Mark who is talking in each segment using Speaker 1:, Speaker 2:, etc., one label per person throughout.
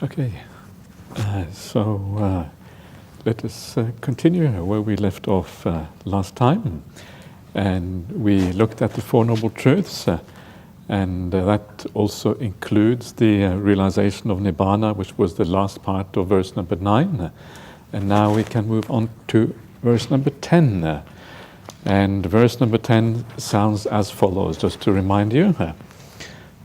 Speaker 1: Okay, so let us continue where we left off last time. And we looked at the Four Noble Truths, and that also includes the realization of Nibbana, which was the last part of verse number 9. And now we can move on to verse number 10. And verse number 10 sounds as follows, just to remind you.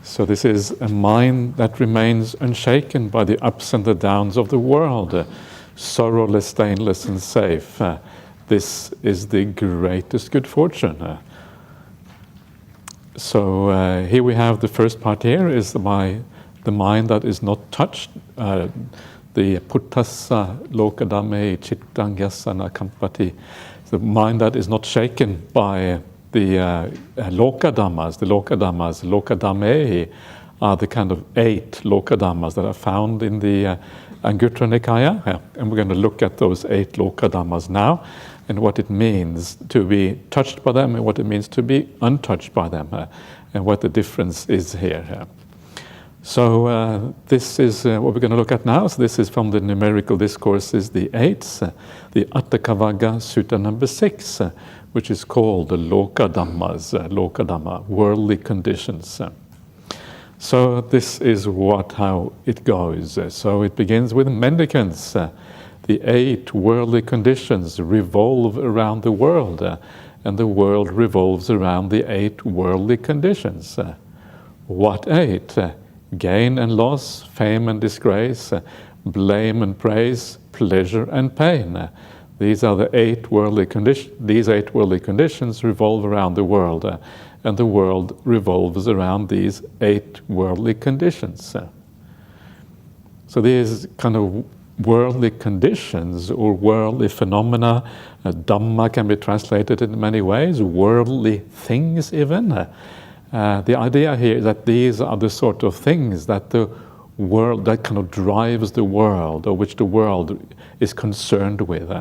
Speaker 1: So this is a mind that remains unshaken by the ups and the downs of the world, sorrowless, stainless, and safe. This is the greatest good fortune. So here we have the first part here is the mind that is not touched, the puttassa lokadame chittangyasana kampati, the mind that is not shaken by the lokadhammas. The lokadame are the kind of 8 lokadhammas that are found in the Anguttara Nikaya, and we're going to look at those 8 lokadhammas now, and what it means to be touched by them, and what it means to be untouched by them, and what the difference is here. So this is what we're going to look at now. So this is from the numerical discourses, the 8th, the Atthakavagga Sutta number 6, which is called the lokadhamma, worldly conditions. So this is how it goes. So it begins with mendicants. The 8 worldly conditions revolve around the world, and the world revolves around the 8 worldly conditions. What 8? Gain and loss, fame and disgrace, blame and praise, pleasure and pain. These are the 8 worldly conditions. These 8 worldly conditions revolve around the world, and the world revolves around these 8 worldly conditions. So these kind of worldly conditions or worldly phenomena, Dhamma can be translated in many ways, worldly things even. The idea here is that these are the sort of things that the world, that kind of drives the world, or which the world is concerned with.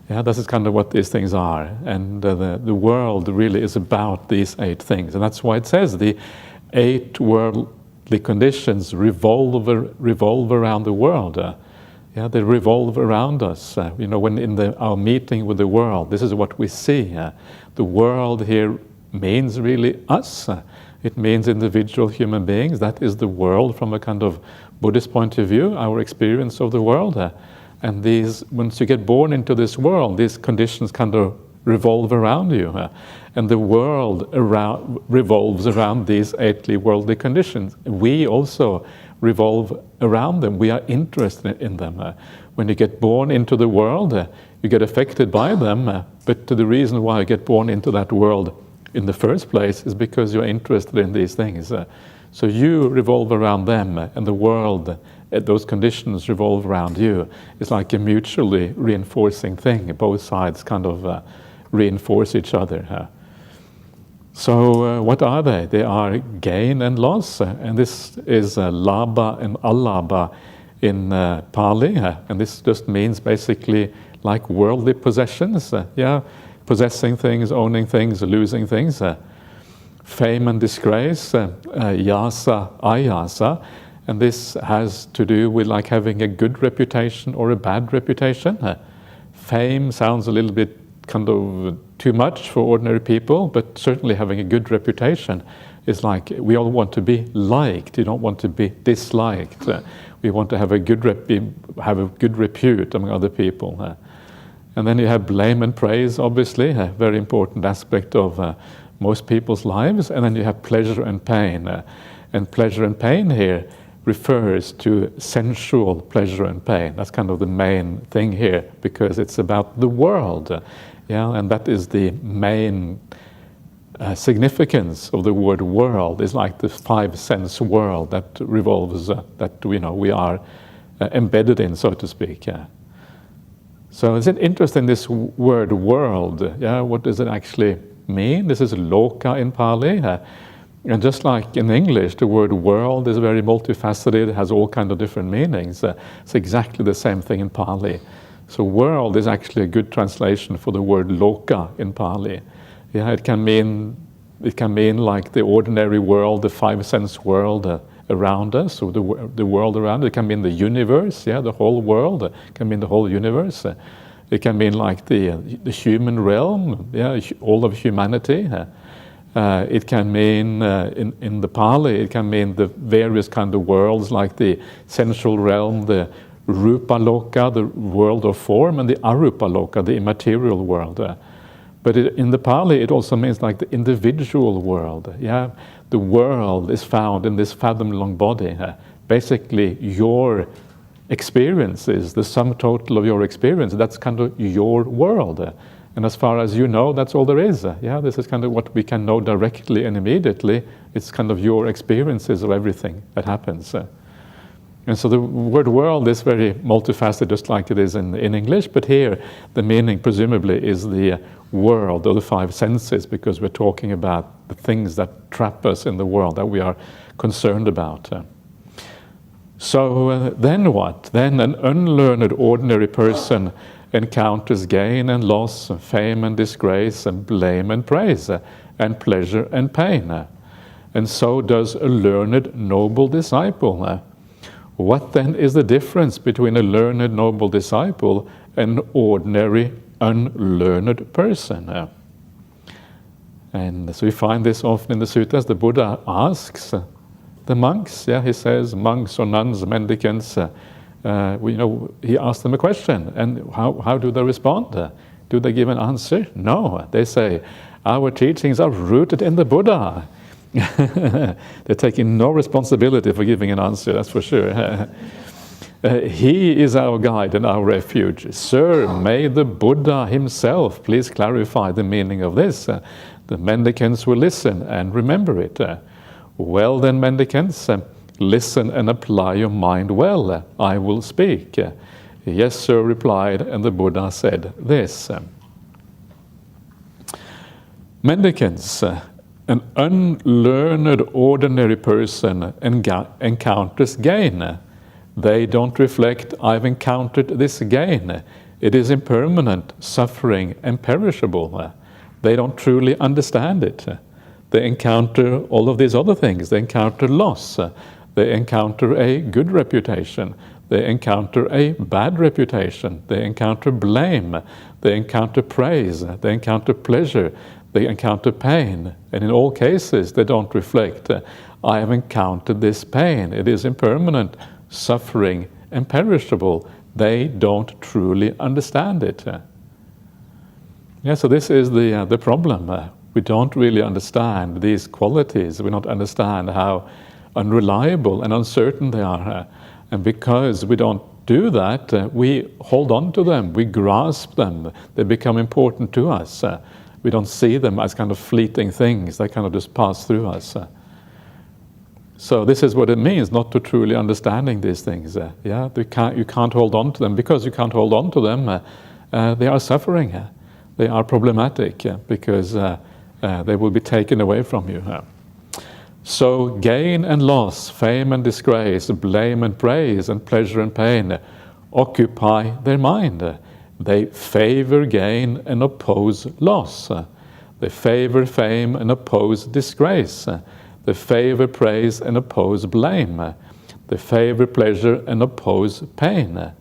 Speaker 1: This is kind of what these things are. And the world really is about these 8 things. And that's why it says the 8 worldly conditions revolve around the world. They revolve around us. When in our meeting with the world, this is what we see. The world here means really us. It means individual human beings. That is the world from a kind of Buddhist point of view, our experience of the world. And once you get born into this world, these conditions kind of revolve around you. And the world revolves around these 8 worldly conditions. We also revolve around them. We are interested in them. When you get born into the world, you get affected by them. But the reason why you get born into that world in the first place is because you're interested in these things. So you revolve around them, and the world, those conditions revolve around you. It's like a mutually reinforcing thing. Both sides kind of reinforce each other. So what are they? They are gain and loss, and this is labha and alabha in Pali, and this just means basically like worldly possessions. Possessing things, owning things, losing things. Fame and disgrace, yasa, ayasa, and this has to do with like having a good reputation or a bad reputation. Fame sounds a little bit kind of too much for ordinary people, but certainly having a good reputation is like we all want to be liked. You don't want to be disliked. We want to have a good repute among other people. And then you have blame and praise, obviously, a very important aspect of most people's lives. And then you have pleasure and pain. And pleasure and pain here refers to sensual pleasure and pain. That's kind of the main thing here, because it's about the world. And that is the main significance of the word world, is like the 5 sense world that revolves, that we are embedded in, so to speak. So is it interesting, this word world? What does it actually mean? This is loka in Pali. And just like in English, the word world is very multifaceted. It has all kinds of different meanings. It's exactly the same thing in Pali. So world is actually a good translation for the word loka in Pali. It can mean like the ordinary world, the 5 sense world, around us, or the world around us. It can mean the universe, the whole world. It can mean the whole universe. It can mean like the human realm, all of humanity. It can mean, in the Pali, it can mean the various kind of worlds, like the sensual realm, the Rupa Loka, the world of form, and the Arupa Loka, the immaterial world. But in the Pali, it also means like the individual world. The world is found in this fathom-long body. Basically, your experience is the sum total of your experience. That's kind of your world. And as far as you know, that's all there is. This is kind of what we can know directly and immediately. It's kind of your experiences of everything that happens. And so the word world is very multifaceted, just like it is in English, but here the meaning presumably is the world, or the five senses, because we're talking about the things that trap us in the world, that we are concerned about. So then what? Then an unlearned ordinary person encounters gain and loss, and fame and disgrace, and blame and praise, and pleasure and pain. And so does a learned noble disciple. What then is the difference between a learned noble disciple and an ordinary unlearned person? And so we find this often in the suttas. The Buddha asks the monks, he says, monks or nuns, mendicants, he asks them a question, and how do they respond? Do they give an answer? No, they say, our teachings are rooted in the Buddha. They're taking no responsibility for giving an answer, that's for sure. He is our guide and our refuge. Sir, may the Buddha himself please clarify the meaning of this. The mendicants will listen and remember it. Well then, mendicants, listen and apply your mind well. I will speak. Yes, sir, replied, and the Buddha said this. Mendicants, an unlearned ordinary person encounters gain. They don't reflect, I've encountered this gain. It is impermanent, suffering, and perishable. They don't truly understand it. They encounter all of these other things. They encounter loss. They encounter a good reputation. They encounter a bad reputation. They encounter blame. They encounter praise. They encounter pleasure. They encounter pain. And in all cases, they don't reflect, I have encountered this pain. It is impermanent, suffering, and perishable. They don't truly understand it. So this is the problem. We don't really understand these qualities. We don't understand how unreliable and uncertain they are. And because we don't do that, we hold on to them, we grasp them, they become important to us. We don't see them as kind of fleeting things, they kind of just pass through us. So this is what it means, not to truly understanding these things. You can't hold on to them. Because you can't hold on to them, they are suffering. They are problematic because they will be taken away from you. So gain and loss, fame and disgrace, blame and praise, and pleasure and pain occupy their mind. They favor gain and oppose loss. They favor fame and oppose disgrace. They favor praise and oppose blame. They favor pleasure and oppose pain.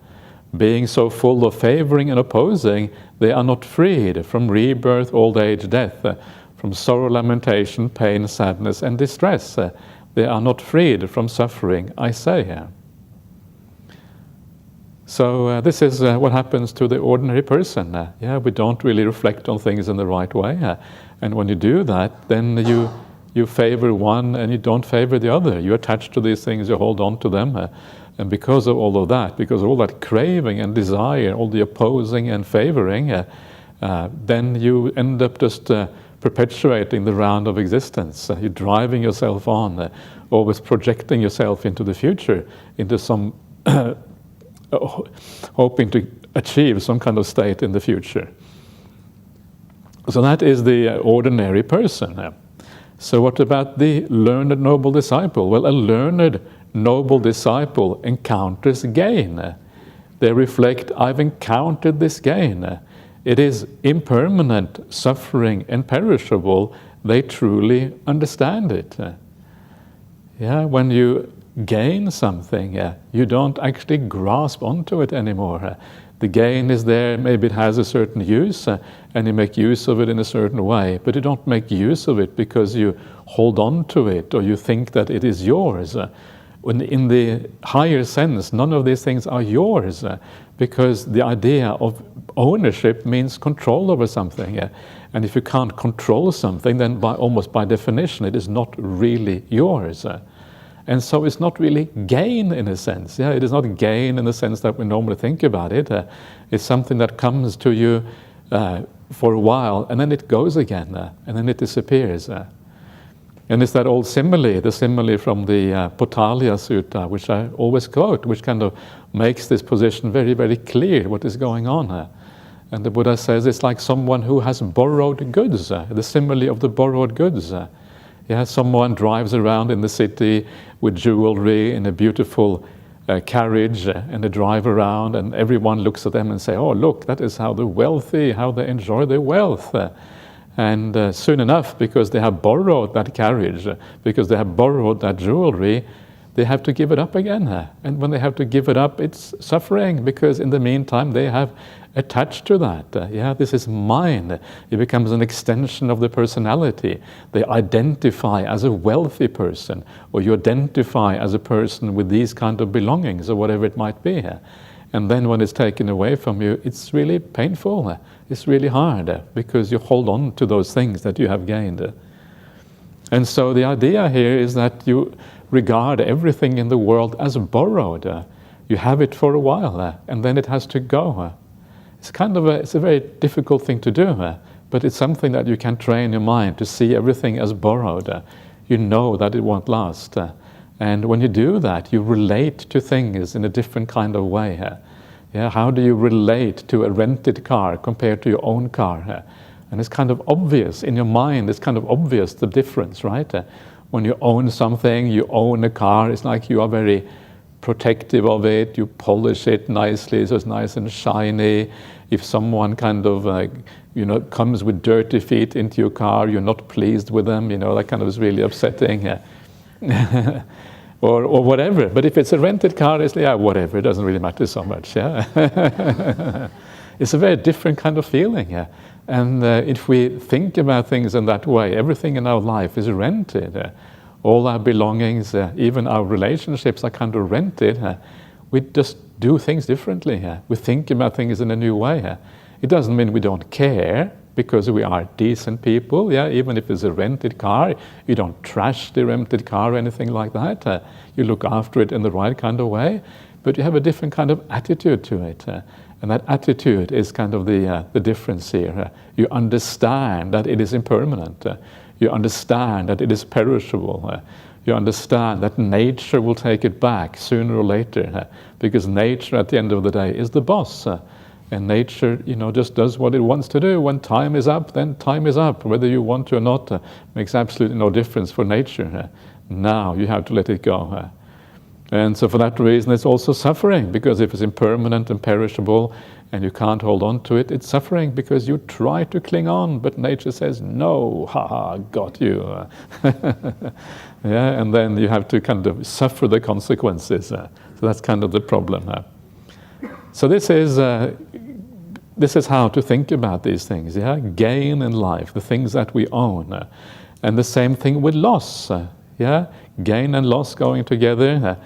Speaker 1: Being so full of favoring and opposing, they are not freed from rebirth, old age, death, from sorrow, lamentation, pain, sadness, and distress. They are not freed from suffering, I say. So this is what happens to the ordinary person. We don't really reflect on things in the right way. And when you do that, then you favor one and you don't favor the other. You attach to these things, you hold on to them. And because of all of that, because of all that craving and desire, all the opposing and favoring, then you end up just perpetuating the round of existence. You're driving yourself on, always projecting yourself into the future, into some hoping to achieve some kind of state in the future. So that is the ordinary person. So what about the learned noble disciple? Well, a learned noble disciple encounters gain. They reflect, I've encountered this gain. It is impermanent, suffering, and perishable. They truly understand it. When you gain something, you don't actually grasp onto it anymore. The gain is there, maybe it has a certain use, and you make use of it in a certain way, but you don't make use of it because you hold on to it or you think that it is yours. When in the higher sense, none of these things are yours, because the idea of ownership means control over something. And if you can't control something, then almost by definition, it is not really yours. And so it's not really gain in a sense. It is not gain in the sense that we normally think about it. It's something that comes to you for a while, and then it goes again, and then it disappears. And it's that old simile, the simile from the Potalya Sutta, which I always quote, which kind of makes this position very, very clear, what is going on. And the Buddha says it's like someone who has borrowed goods, the simile of the borrowed goods. Someone drives around in the city with jewelry in a beautiful carriage, and they drive around, and everyone looks at them and say, "Oh, look, that is how the wealthy, how they enjoy their wealth." And soon enough, because they have borrowed that carriage, because they have borrowed that jewelry, they have to give it up again. And when they have to give it up, it's suffering, because in the meantime they have attached to that. This is mine. It becomes an extension of the personality. They identify as a wealthy person, or you identify as a person with these kind of belongings, or whatever it might be. And then when it's taken away from you, it's really painful. It's really hard, because you hold on to those things that you have gained. And so the idea here is that you regard everything in the world as borrowed. You have it for a while, and then it has to go. It's a very difficult thing to do, but it's something that you can train your mind to see everything as borrowed. You know that it won't last. And when you do that, you relate to things in a different kind of way. How do you relate to a rented car compared to your own car? And it's kind of obvious in your mind, it's kind of obvious the difference, right? When you own something, you own a car, it's like you are very protective of it, you polish it nicely so it's nice and shiny. If someone kind of comes with dirty feet into your car, you're not pleased with them, that kind of is really upsetting. or whatever. But if it's a rented car, it's whatever, it doesn't really matter so much. It's a very different kind of feeling. And if we think about things in that way, everything in our life is rented. All our belongings, even our relationships are kind of rented. We just do things differently. We think about things in a new way. It doesn't mean we don't care, because we are decent people. Even if it's a rented car, you don't trash the rented car or anything like that. You look after it in the right kind of way, but you have a different kind of attitude to it. And that attitude is kind of the difference here. You understand that it is impermanent. You understand that it is perishable. You understand that nature will take it back sooner or later, because nature at the end of the day is the boss. And nature, just does what it wants to do. When time is up, then time is up. Whether you want to or not makes absolutely no difference for nature. Now you have to let it go. And so for that reason, it's also suffering, because if it's impermanent and perishable and you can't hold on to it, it's suffering because you try to cling on, but nature says, no, got you. And then you have to kind of suffer the consequences. So that's kind of the problem. So this is how to think about these things. Gain in life, the things that we own. And the same thing with loss. Gain and loss going together.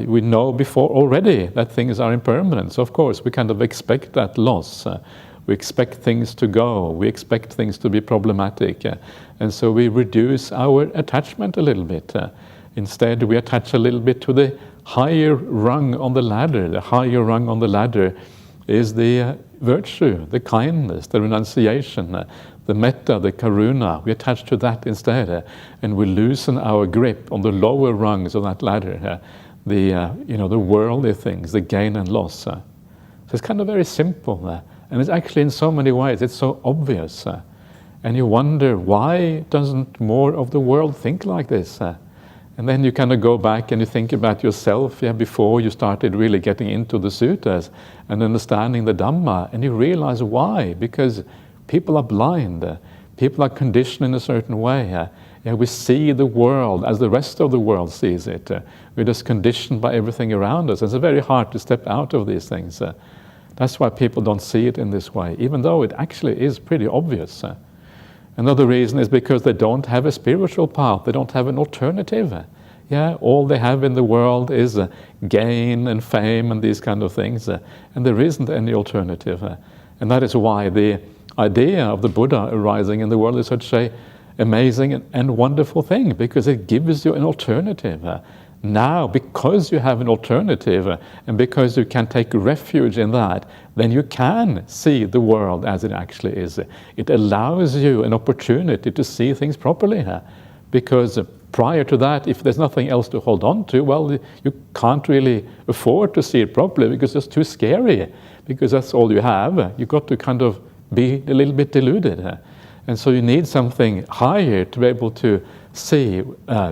Speaker 1: We know before already that things are impermanent. So of course we kind of expect that loss. We expect things to go. We expect things to be problematic. And so we reduce our attachment a little bit. Instead we attach a little bit to the higher rung on the ladder. The higher rung on the ladder is the virtue, the kindness, the renunciation, the metta, the karuna. We attach to that instead, and we loosen our grip on the lower rungs of that ladder, the worldly things, the gain and loss. So it's kind of very simple, and it's actually in so many ways, it's so obvious. And you wonder, why doesn't more of the world think like this? And then you kind of go back and you think about yourself before you started really getting into the suttas and understanding the Dhamma, and you realize why. Because people are blind, people are conditioned in a certain way. Yeah, we see the world as the rest of the world sees it. We're just conditioned by everything around us. It's very hard to step out of these things. That's why people don't see it in this way, even though it actually is pretty obvious. Another reason is because they don't have a spiritual path. They don't have an alternative. Yeah, all they have in the world is gain and fame and these kind of things, and there isn't any alternative. And that is why the idea of the Buddha arising in the world is such a amazing and wonderful thing, because it gives you an alternative. Now, because you have an alternative and because you can take refuge in that, then you can see the world as it actually is. It allows you an opportunity to see things properly. Because prior to that, if there's nothing else to hold on to, well, you can't really afford to see it properly because it's too scary, because that's all you have. You've got to kind of be a little bit deluded. And so you need something higher to be able to see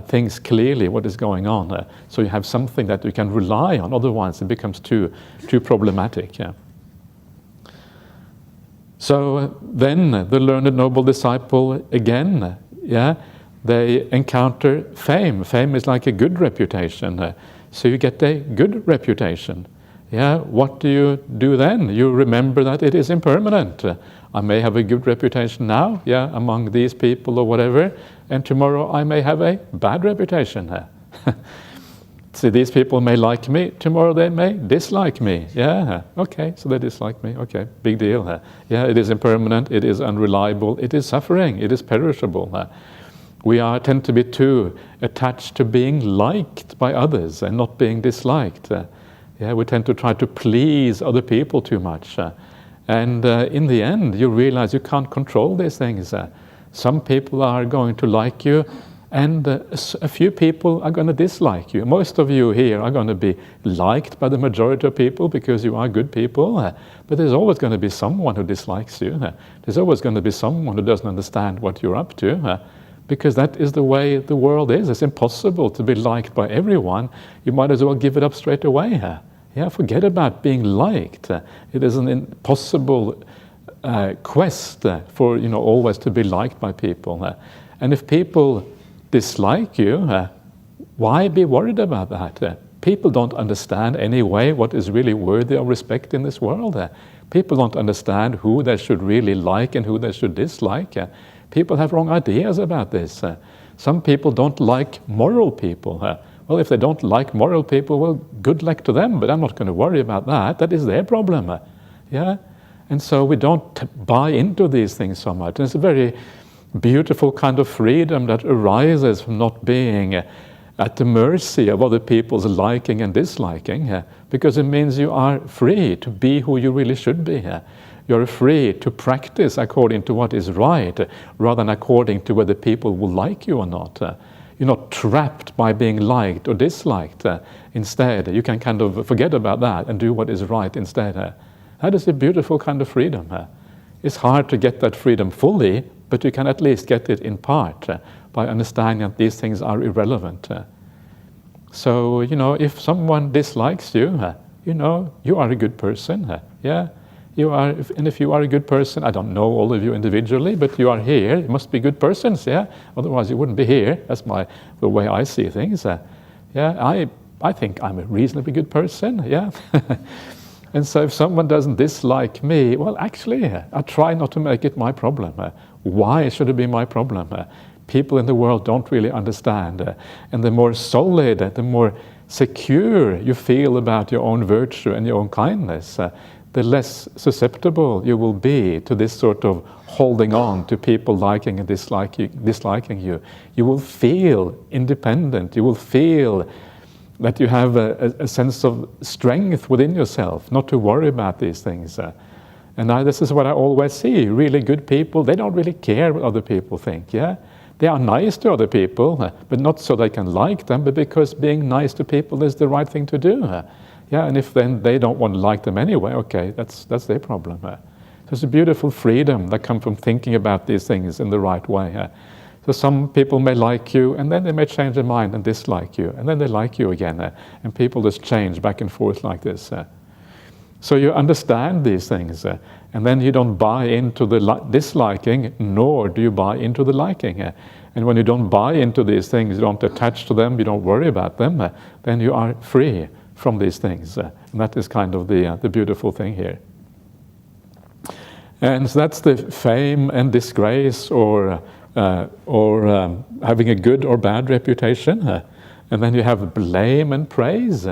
Speaker 1: things clearly, what is going on. So you have something that you can rely on, otherwise it becomes too problematic. Yeah. So then the learned noble disciple again, they encounter fame. Fame is like a good reputation. So you get a good reputation. What do you do then? You remember that it is impermanent. I may have a good reputation now, among these people or whatever, and tomorrow I may have a bad reputation. See, these people may like me, tomorrow they may dislike me. Okay, so they dislike me, okay, big deal. It is impermanent, it is unreliable, it is suffering, it is perishable. We tend to be too attached to being liked by others and not being disliked. We tend to try to please other people too much. And in the end, you realize you can't control these things. Some people are going to like you, and a few people are going to dislike you. Most of you here are going to be liked by the majority of people because you are good people. But there's always going to be someone who dislikes you. There's always going to be someone who doesn't understand what you're up to. Because that is the way the world is. It's impossible to be liked by everyone. You might as well give it up straight away. Forget about being liked. It is an impossible quest for always to be liked by people. And if people dislike you, why be worried about that? People don't understand anyway what is really worthy of respect in this world. People don't understand who they should really like and who they should dislike. People have wrong ideas about this. Some people don't like moral people. Well, if they don't like moral people, well, good luck to them, but I'm not going to worry about that. That is their problem. And so we don't buy into these things so much. And it's a very beautiful kind of freedom that arises from not being at the mercy of other people's liking and disliking, because it means you are free to be who you really should be. You're free to practice according to what is right, rather than according to whether people will like you or not. You're not trapped by being liked or disliked. Instead, you can kind of forget about that and do what is right instead. That is a beautiful kind of freedom. It's hard to get that freedom fully, but you can at least get it in part by understanding that these things are irrelevant. So, if someone dislikes you, you are a good person. You are, and if you are a good person, I don't know all of you individually, but you are here. You must be good persons, Otherwise, you wouldn't be here. That's the way I see things. I think I'm a reasonably good person, And so if someone doesn't dislike me, well, actually, I try not to make it my problem. Why should it be my problem? People in the world don't really understand. And the more solid, the more secure you feel about your own virtue and your own kindness, the less susceptible you will be to this sort of holding on to people liking and disliking you. You will feel independent. You will feel that you have a sense of strength within yourself, not to worry about these things. And this is what I always see. Really good people, they don't really care what other people think, They are nice to other people, but not so they can like them, but because being nice to people is the right thing to do. And if then they don't want to like them anyway, okay, that's their problem. There's a beautiful freedom that comes from thinking about these things in the right way. So some people may like you, and then they may change their mind and dislike you, and then they like you again. And people just change back and forth like this. So you understand these things, and then you don't buy into the disliking, nor do you buy into the liking. And when you don't buy into these things, you don't attach to them, you don't worry about them, then you are free from these things. And that is kind of the beautiful thing here. And so that's the fame and disgrace, or having a good or bad reputation. And then you have blame and praise.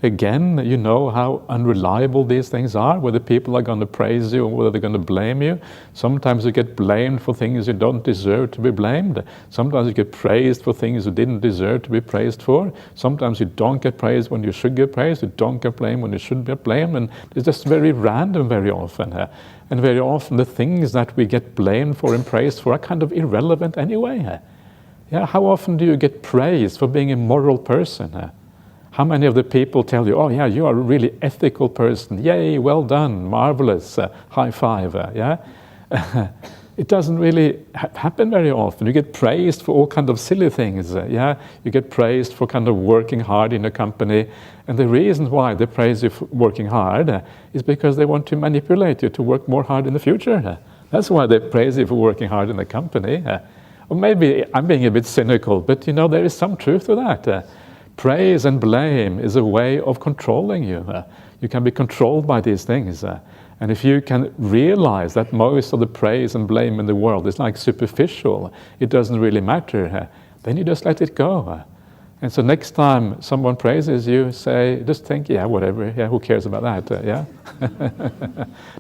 Speaker 1: Again, you know how unreliable these things are, whether people are going to praise you or whether they're going to blame you. Sometimes you get blamed for things you don't deserve to be blamed. Sometimes you get praised for things you didn't deserve to be praised for. Sometimes you don't get praised when you should get praised. You don't get blamed when you should be blamed. And it's just very random very often. And very often the things that we get blamed for and praised for are kind of irrelevant anyway. How often do you get praised for being a moral person? How many of the people tell you, oh yeah, you are a really ethical person, yay, well done, marvelous, high five, It doesn't really happen very often. You get praised for all kinds of silly things, You get praised for kind of working hard in a company, and the reason why they praise you for working hard is because they want to manipulate you to work more hard in the future. That's why they praise you for working hard in the company. Or maybe I'm being a bit cynical, but there is some truth to that. Praise and blame is a way of controlling you. You can be controlled by these things. And if you can realize that most of the praise and blame in the world is like superficial, it doesn't really matter, then you just let it go. And so next time someone praises you, just think, whatever, who cares about that,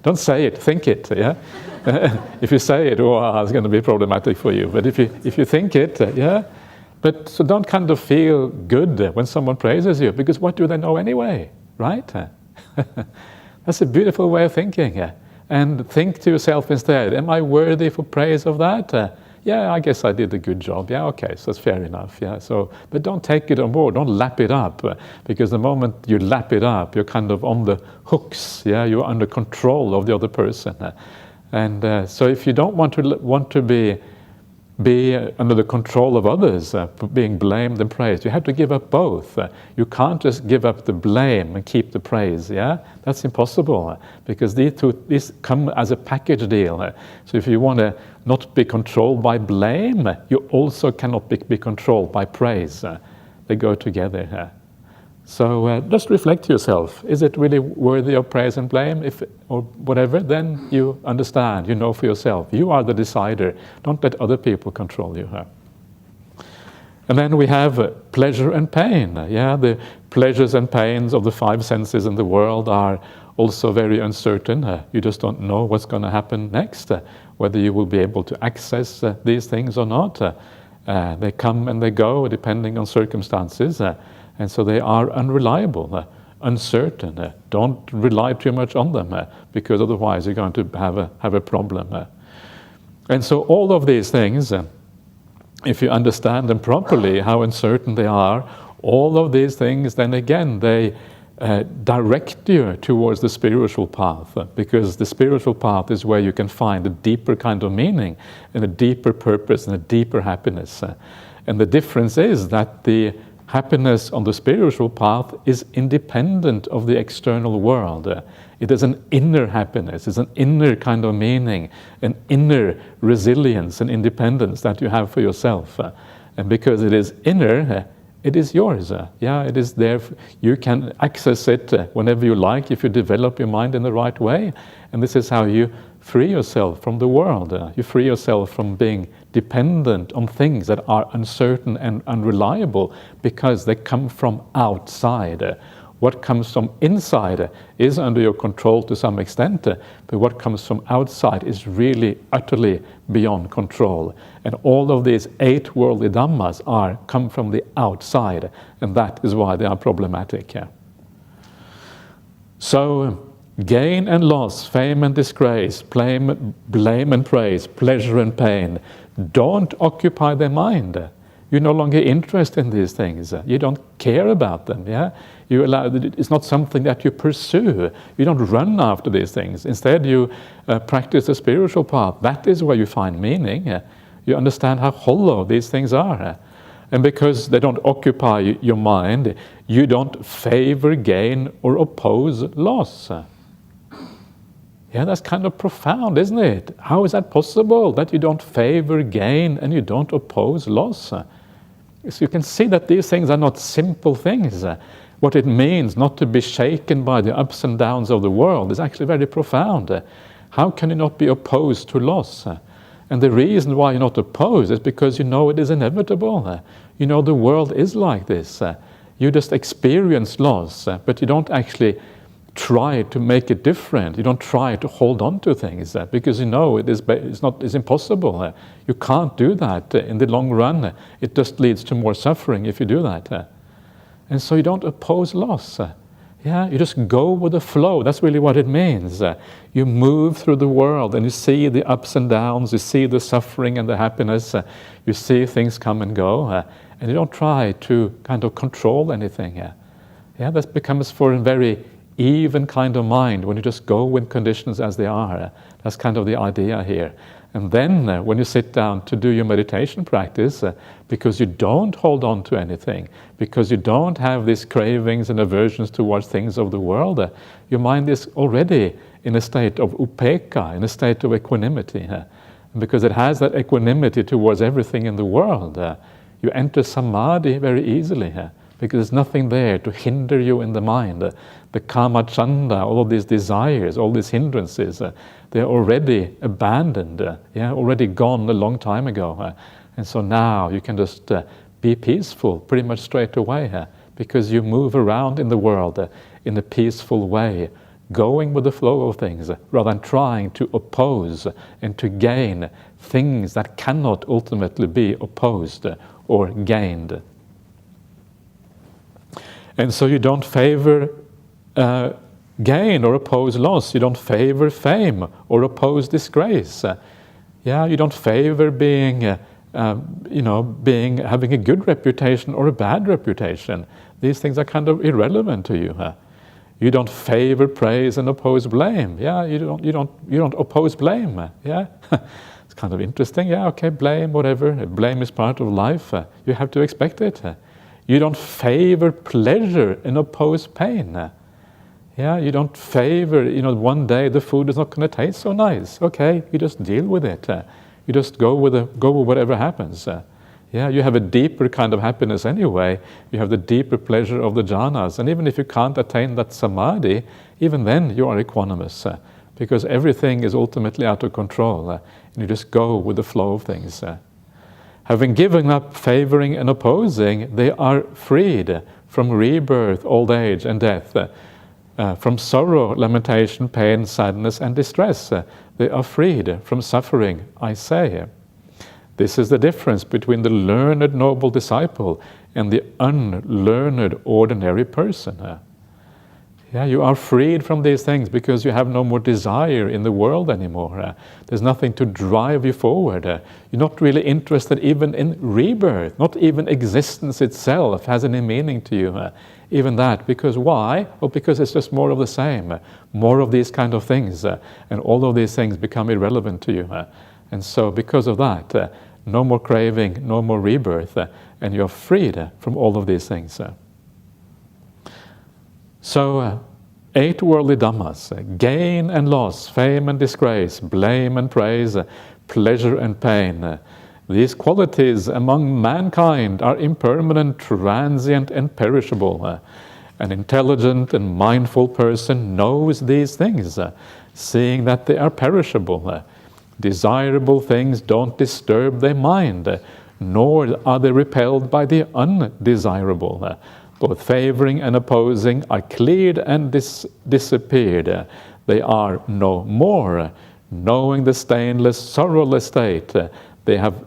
Speaker 1: Don't say it, think it, If you say it, it's going to be problematic for you. But if you think it, But so don't kind of feel good when someone praises you, because what do they know anyway, right? That's a beautiful way of thinking. And think to yourself instead, am I worthy for praise of that? I guess I did a good job. Okay, so that's fair enough. But don't take it on board, don't lap it up, because the moment you lap it up, you're kind of on the hooks, you're under control of the other person. And so if you don't want to be under the control of others, being blamed and praised, you have to give up both. You can't just give up the blame and keep the praise. That's impossible, because these come as a package deal. So if you want to not be controlled by blame, you also cannot be controlled by praise. They go together. So just reflect to yourself, is it really worthy of praise and blame? Or whatever, then you understand, you know for yourself. You are the decider. Don't let other people control you. And then we have pleasure and pain. The pleasures and pains of the five senses in the world are also very uncertain. You just don't know what's going to happen next, whether you will be able to access these things or not. They come and they go depending on circumstances. And so they are unreliable, uncertain. Don't rely too much on them, because otherwise you're going to have a problem. And so all of these things, if you understand them properly, how uncertain they are, all of these things, then again, they direct you towards the spiritual path, because the spiritual path is where you can find a deeper kind of meaning and a deeper purpose and a deeper happiness. And the difference is that the happiness on the spiritual path is independent of the external world. It is an inner happiness, it's an inner kind of meaning, an inner resilience and independence that you have for yourself. And because it is inner, it is yours. It is there. You can access it whenever you like if you develop your mind in the right way. And this is how you free yourself from the world. You free yourself from being dependent on things that are uncertain and unreliable because they come from outside. What comes from inside is under your control to some extent, but what comes from outside is really utterly beyond control. And all of these 8 worldly dhammas come from the outside, and that is why they are problematic. So, gain and loss, fame and disgrace, blame and praise, pleasure and pain, don't occupy their mind. You're no longer interested in these things. You don't care about them. It's not something that you pursue. You don't run after these things. Instead, you practice the spiritual path. That is where you find meaning. You understand how hollow these things are. And because they don't occupy your mind, you don't favor gain or oppose loss. Yeah, that's kind of profound, isn't it? How is that possible, that you don't favor gain and you don't oppose loss? So you can see that these things are not simple things. What it means not to be shaken by the ups and downs of the world is actually very profound. How can you not be opposed to loss? And the reason why you're not opposed is because you know it is inevitable. You know the world is like this. You just experience loss, but you don't actually try to make it different. You don't try to hold on to things because you know it's impossible. You can't do that in the long run. It just leads to more suffering if you do that. And so you don't oppose loss. You just go with the flow. That's really what it means. You move through the world and you see the ups and downs, you see the suffering and the happiness, you see things come and go, and you don't try to kind of control anything. That becomes for a very even kind of mind when you just go with conditions as they are. That's kind of the idea here. And then when you sit down to do your meditation practice, because you don't hold on to anything, because you don't have these cravings and aversions towards things of the world, your mind is already in a state of upekkha, in a state of equanimity. And because it has that equanimity towards everything in the world, you enter samadhi very easily, because there's nothing there to hinder you in the mind. The kama chanda, all of these desires, all these hindrances, they're already abandoned, already gone a long time ago. And so now you can just be peaceful pretty much straight away, because you move around in the world in a peaceful way, going with the flow of things, rather than trying to oppose and to gain things that cannot ultimately be opposed or gained. And so you don't favor gain or oppose loss. You don't favor fame or oppose disgrace. You don't favor being, having a good reputation or a bad reputation. These things are kind of irrelevant to you. You don't favor praise and oppose blame. You don't oppose blame. It's kind of interesting. Blame, whatever. Blame is part of life. You have to expect it. You don't favor pleasure and oppose pain. You don't favor, one day the food is not going to taste so nice. Okay, you just deal with it. You just go with whatever happens. You have a deeper kind of happiness anyway. You have the deeper pleasure of the jhanas. And even if you can't attain that samadhi, even then you are equanimous. Because everything is ultimately out of control. And you just go with the flow of things. Having given up favoring and opposing, they are freed from rebirth, old age, and death. From sorrow, lamentation, pain, sadness, and distress. They are freed from suffering, I say. This is the difference between the learned noble disciple and the unlearned ordinary person. You are freed from these things because you have no more desire in the world anymore. There's nothing to drive you forward. You're not really interested even in rebirth. Not even existence itself has any meaning to you. Even that, because why? Well, because it's just more of the same. More of these kind of things. And all of these things become irrelevant to you. And so because of that, no more craving, no more rebirth. And you're freed from all of these things. So, 8 worldly dhammas, gain and loss, fame and disgrace, blame and praise, pleasure and pain. These qualities among mankind are impermanent, transient, and perishable. An intelligent and mindful person knows these things, seeing that they are perishable. Desirable things don't disturb their mind, nor are they repelled by the undesirable. Both favoring and opposing are cleared and disappeared. They are no more. Knowing the stainless, sorrowless state, they have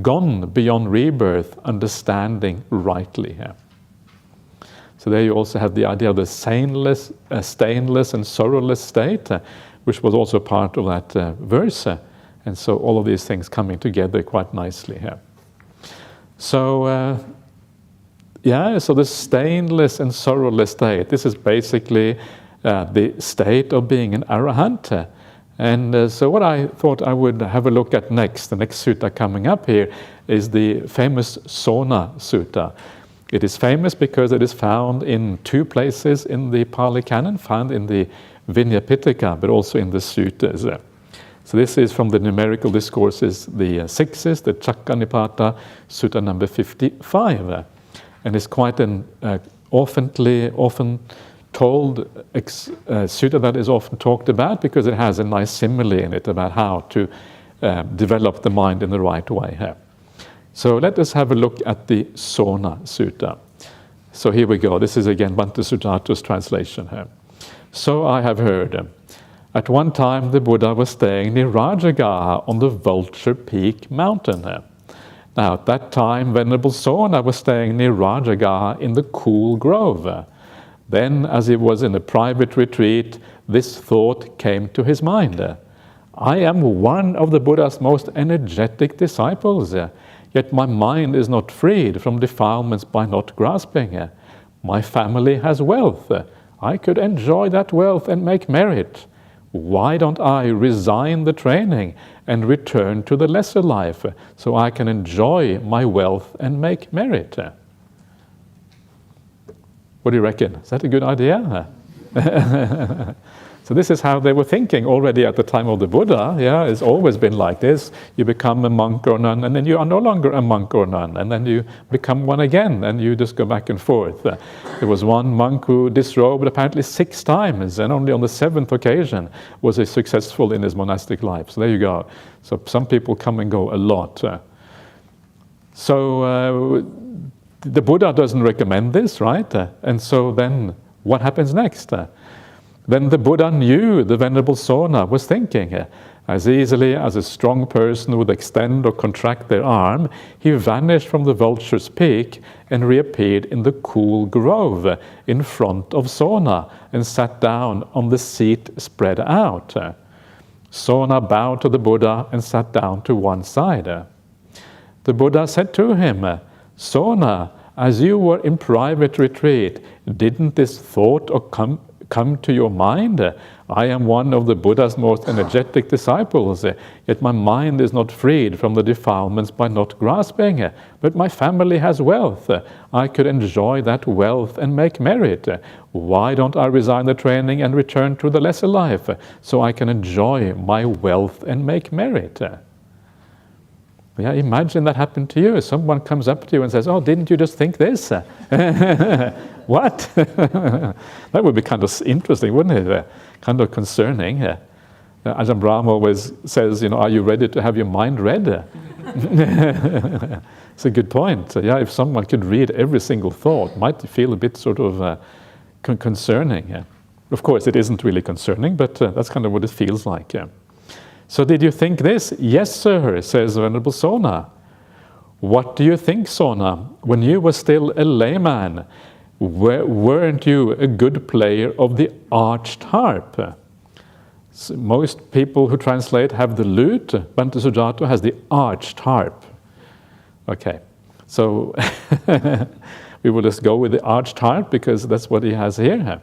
Speaker 1: gone beyond rebirth, understanding rightly. So there you also have the idea of the stainless and sorrowless state, which was also part of that verse. And so all of these things coming together quite nicely here. So, so the stainless and sorrowless state, this is basically the state of being an arahant. And so what I thought I would have a look at next, the next sutta coming up here, is the famous Sona Suta. It is famous because it is found in 2 places in the Pali Canon, found in the Vinaya Pitaka, but also in the suttas. So this is from the numerical discourses, the sixes, the Chakkanipata, Sutta number 55. And it's quite an often told sutta that is often talked about because it has a nice simile in it about how to develop the mind in the right way. So let us have a look at the Sona Suta. So here we go. This is again Bhante Sujata's translation here. So I have heard. At one time the Buddha was staying near Rajagaha on the Vulture Peak mountain. Now at that time Venerable Sona was staying near Rajagaha in the cool grove. Then as he was in a private retreat, this thought came to his mind. I am one of the Buddha's most energetic disciples, yet my mind is not freed from defilements by not grasping. My family has wealth. I could enjoy that wealth and make merit. Why don't I resign the training and return to the lesser life so I can enjoy my wealth and make merit? What do you reckon? Is that a good idea? So this is how they were thinking already at the time of the Buddha. Yeah, it's always been like this. You become a monk or nun, and then you are no longer a monk or nun, and then you become one again, and you just go back and forth. There was one monk who disrobed apparently 6 times, and only on the 7th occasion was he successful in his monastic life. So there you go. So some people come and go a lot. So the Buddha doesn't recommend this, right? And so then what happens next? Then the Buddha knew the Venerable Sona was thinking. As easily as a strong person would extend or contract their arm, he vanished from the vulture's peak and reappeared in the cool grove in front of Sona and sat down on the seat spread out. Sona bowed to the Buddha and sat down to one side. The Buddha said to him, Sona, as you were in private retreat, didn't this thought come to your mind? I am one of the Buddha's most energetic disciples, yet my mind is not freed from the defilements by not grasping. But my family has wealth. I could enjoy that wealth and make merit. Why don't I resign the training and return to the lesser life so I can enjoy my wealth and make merit? Yeah, imagine that happened to you. Someone comes up to you and says, oh, didn't you just think this? What? That would be kind of interesting, wouldn't it? Kind of concerning. Ajahn Brahmali always says, are you ready to have your mind read? It's a good point. Yeah, if someone could read every single thought, might feel a bit sort of concerning. Of course, it isn't really concerning, but that's kind of what it feels like. So did you think this? Yes, sir, says Venerable Sona. What do you think, Sona? When you were still a layman, weren't you a good player of the arched harp? So most people who translate have the lute. Bhante Sujata has the arched harp. Okay, so we will just go with the arched harp because that's what he has here.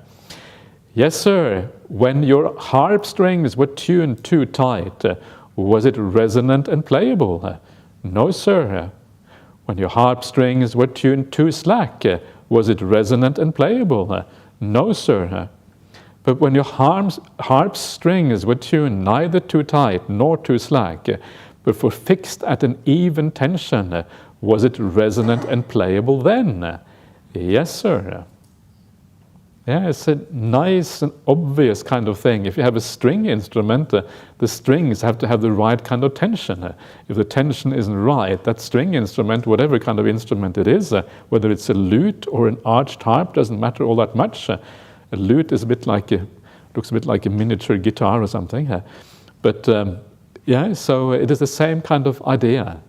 Speaker 1: Yes, sir. When your harp strings were tuned too tight, was it resonant and playable? No, sir. When your harp strings were tuned too slack, was it resonant and playable? No, sir. But when your harp strings were tuned neither too tight nor too slack, but were fixed at an even tension, was it resonant and playable then? Yes, sir. Yeah, it's a nice and obvious kind of thing. If you have a string instrument, the strings have to have the right kind of tension. If the tension isn't right, that string instrument, whatever kind of instrument it is, whether it's a lute or an arched harp, doesn't matter all that much. A lute is looks a bit like a miniature guitar or something. But yeah, so it is the same kind of idea.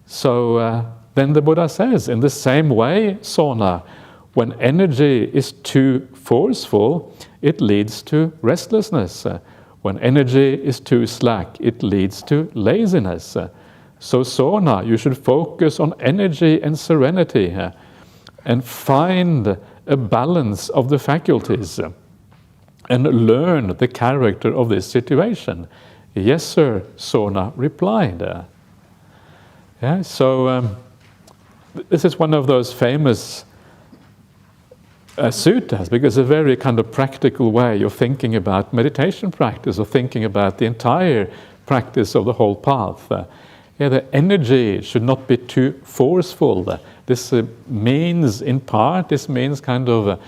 Speaker 1: So then the Buddha says, in the same way, Sona, when energy is too forceful, it leads to restlessness. When energy is too slack, it leads to laziness. So Sona, you should focus on energy and serenity and find a balance of the faculties and learn the character of this situation. Yes, sir, Sona replied. So this is one of those famous suttas, because it's a very kind of practical way of thinking about meditation practice, or thinking about the entire practice of the whole path. The energy should not be too forceful. This means, in part, this means kind of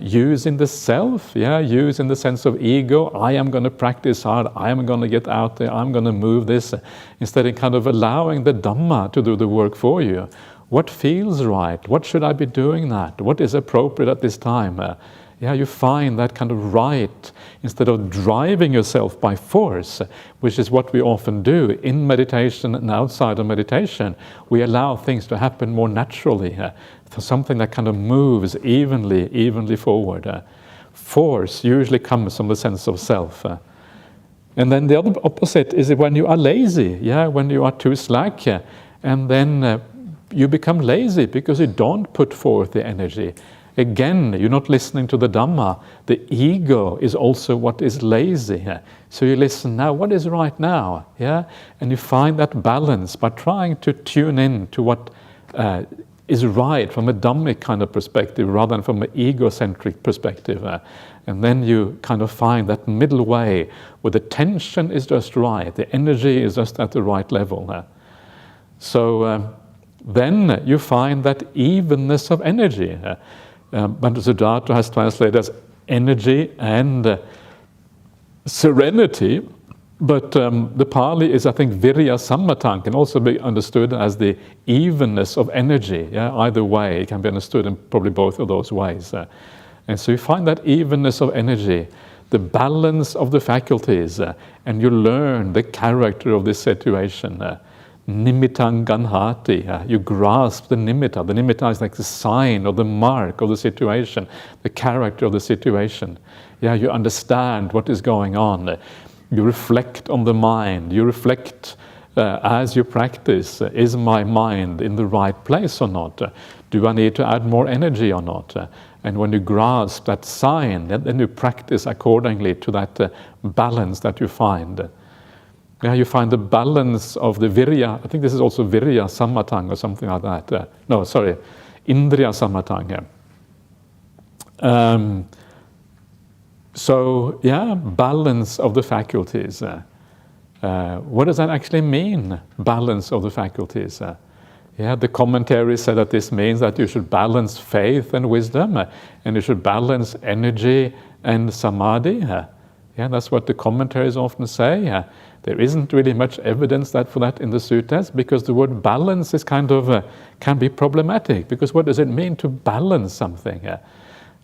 Speaker 1: using the self, use in the sense of ego. I am going to practice hard, I am going to get out there, I'm going to move this, instead of kind of allowing the Dhamma to do the work for you. What feels right? What should I be doing that? What is appropriate at this time? You find that kind of right, instead of driving yourself by force, which is what we often do in meditation and outside of meditation. We allow things to happen more naturally, for something that kind of moves evenly forward. Force usually comes from the sense of self. And then the other opposite is when you are lazy, when you are too slack, and then you become lazy because you don't put forth the energy. Again, you're not listening to the Dhamma. The ego is also what is lazy. So you listen now, what is right now? And you find that balance by trying to tune in to what is right from a Dhammic kind of perspective rather than from an egocentric perspective. And then you kind of find that middle way where the tension is just right, the energy is just at the right level. Then you find that evenness of energy. Bhattacharya has translated as energy and serenity, but the Pali is, I think, virya sammatang, can also be understood as the evenness of energy. Either way, it can be understood in probably both of those ways. And so you find that evenness of energy, the balance of the faculties, and you learn the character of this situation. Nimittang ganhati, you grasp the nimitta. The nimitta is like the sign or the mark of the situation, the character of the situation. You understand what is going on. You reflect on the mind. You reflect as you practice. Is my mind in the right place or not? Do I need to add more energy or not? And when you grasp that sign, then you practice accordingly to that balance that you find. You find the balance of the virya. I think this is also virya sammatang or something like that. Indriya sammatang. Balance of the faculties. What does that actually mean, balance of the faculties? The commentary said that this means that you should balance faith and wisdom, and you should balance energy and samadhi. That's what the commentaries often say. There isn't really much evidence for that in the suttas, because the word balance is kind of can be problematic, because what does it mean to balance something?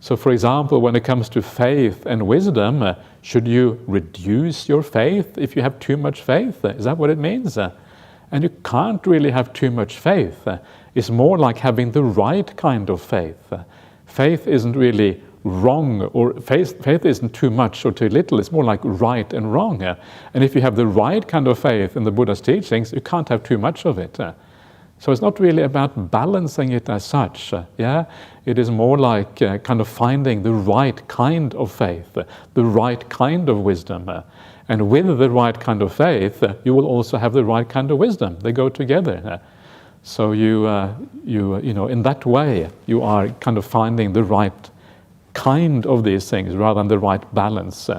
Speaker 1: So, for example, when it comes to faith and wisdom, should you reduce your faith if you have too much faith? Is that what it means? And you can't really have too much faith. It's more like having the right kind of faith. Faith isn't really wrong, or faith isn't too much or too little. It's more like right and wrong. And if you have the right kind of faith in the Buddha's teachings, you can't have too much of it. So it's not really about balancing it as such. It is more like kind of finding the right kind of faith, the right kind of wisdom. And with the right kind of faith, you will also have the right kind of wisdom. They go together. So you in that way, you are kind of finding the right kind of these things rather than the right balance.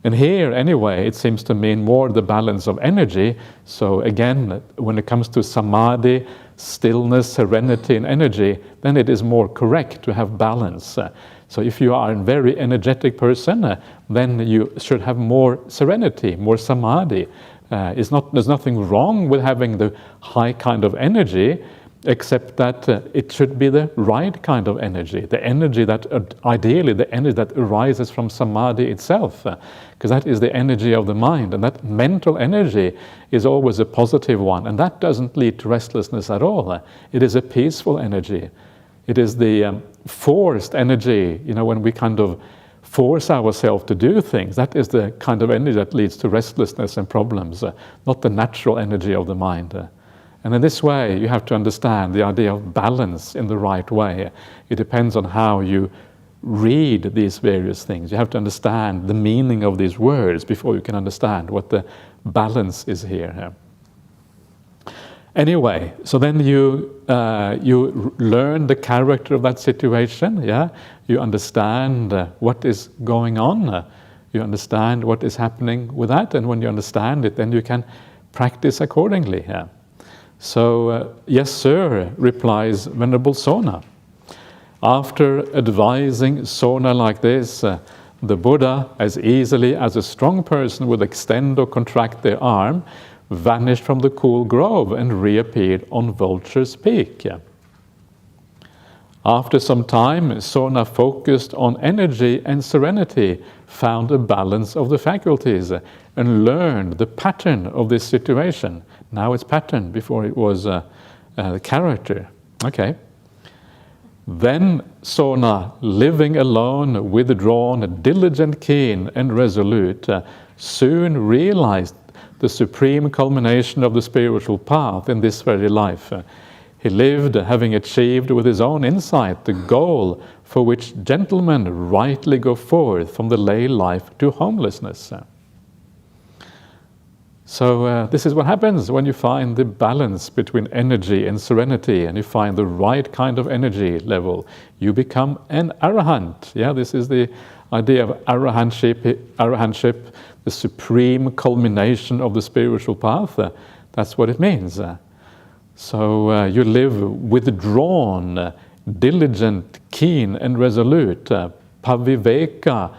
Speaker 1: And here, anyway, it seems to mean more the balance of energy. So again, when it comes to samadhi, stillness, serenity, and energy, then it is more correct to have balance. So if you are a very energetic person, then you should have more serenity, more samadhi. There's nothing wrong with having the high kind of energy, except that it should be the right kind of energy, the energy that, ideally, the energy that arises from samadhi itself, because that is the energy of the mind, and that mental energy is always a positive one, and that doesn't lead to restlessness at all. It is a peaceful energy. It is the forced energy, when we kind of force ourselves to do things, that is the kind of energy that leads to restlessness and problems, not the natural energy of the mind. And in this way, you have to understand the idea of balance in the right way. It depends on how you read these various things. You have to understand the meaning of these words before you can understand what the balance is here. Anyway, so then you learn the character of that situation. Yeah, you understand what is going on. You understand what is happening with that, and when you understand it, then you can practice accordingly. Yeah. So, yes, sir, replies Venerable Sona. After advising Sona like this, the Buddha, as easily as a strong person would extend or contract their arm, vanished from the cool grove and reappeared on Vulture's Peak. After some time, Sona focused on energy and serenity, found a balance of the faculties, and learned the pattern of this situation. Now it's pattern, before it was character. Okay. Then Sona, living alone, withdrawn, diligent, keen, and resolute, soon realized the supreme culmination of the spiritual path in this very life. He lived, having achieved with his own insight the goal for which gentlemen rightly go forth from the lay life to homelessness. So this is what happens when you find the balance between energy and serenity, and you find the right kind of energy level. You become an arahant. Yeah, this is the idea of arahantship, the supreme culmination of the spiritual path. That's what it means. So you live withdrawn, diligent, keen, and resolute. Paviveka,